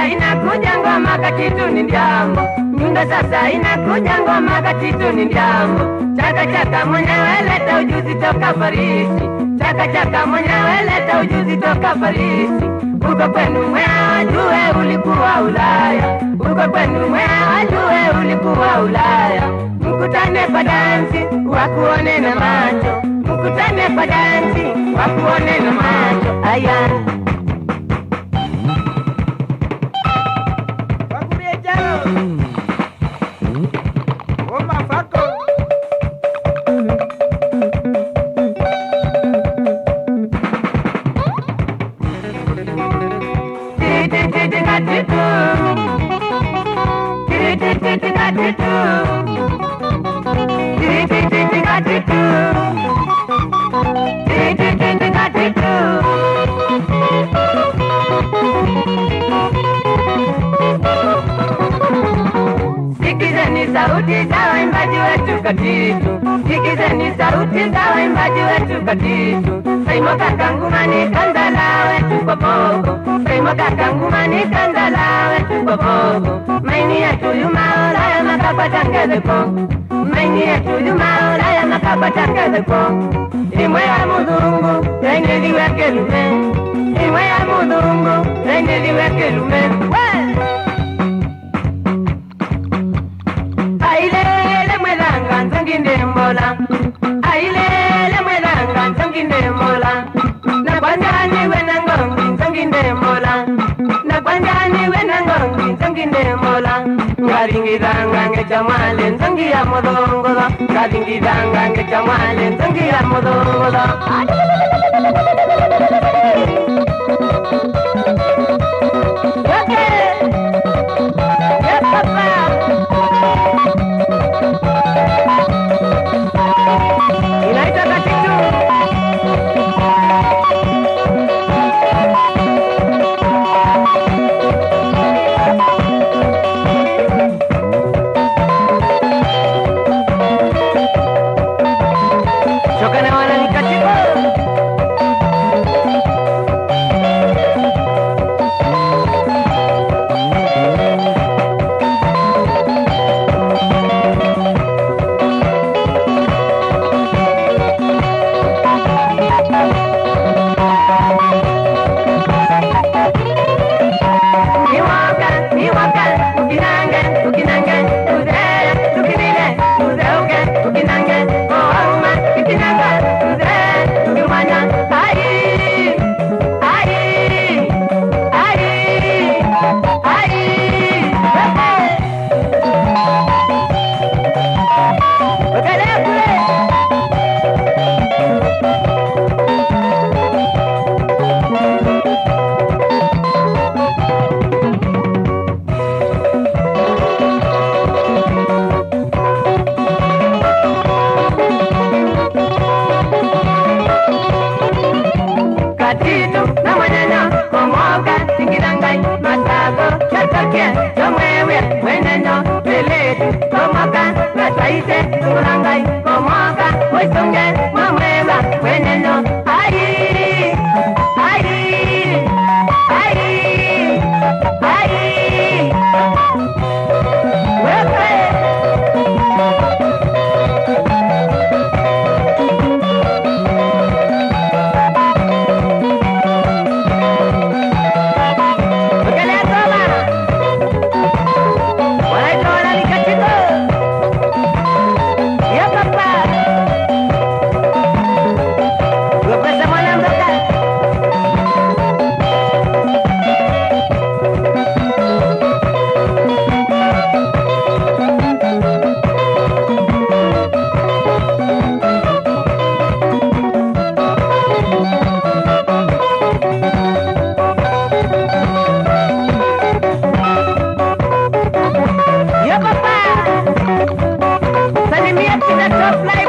sasa inakuja ngoma kakitu ni ndiambo. Nyundo sasa inakuja ngoma kakitu ni ndiambo. Chaka chaka mwenyewe leta ujuzi toka Parisi. Chaka chaka mwenyewe leta ujuzi toka Parisi. Uko kwenu mwea wajue ulikuwa Ulaya. Uko kwenu mwea wajue ulikuwa Ulaya. Mkutane kwa dansi wakuone na macho. Mkutane kwa dansi wakuone na macho. Aya Wakurie jalo Oma fako Sikizeni sauti za waimbaji wetu katitu. Sikizeni sauti za waimbaji wetu katitu. Saimo kaka ngumani kandala wetu bobogo. Saimo kaka ngumani kandala wetu bobogo. Maini yetu yumaola ya makapa tangezeko. Maini yetu yumaola ya makapa tangezeko. Imwe ya mudhungu yenye liweke lume. Imwe ya mudhungu yenye liweke lume. Ailele mwelanga nzonginde mbola. Ailele mwelanga nzonginde mbola. Nabwanjani wena ngongi nzonginde mbola. Nabwanjani wena ngongi nzonginde mbola. Ngaringiranga ngecha mwale nzongi ya modongola. Ngaringiranga ngecha mwale nzongi ya modongola. Okay. Yes, papa. Inaita katitu. Shoka na wana ni katitu. Katitu na mwanana komoka singirangai matako chatoke chomwewe weneno peletu komoka nataite sungurangai komoka oisunge mamweva weneno ai ai ai ai wewe Salimia kina top line.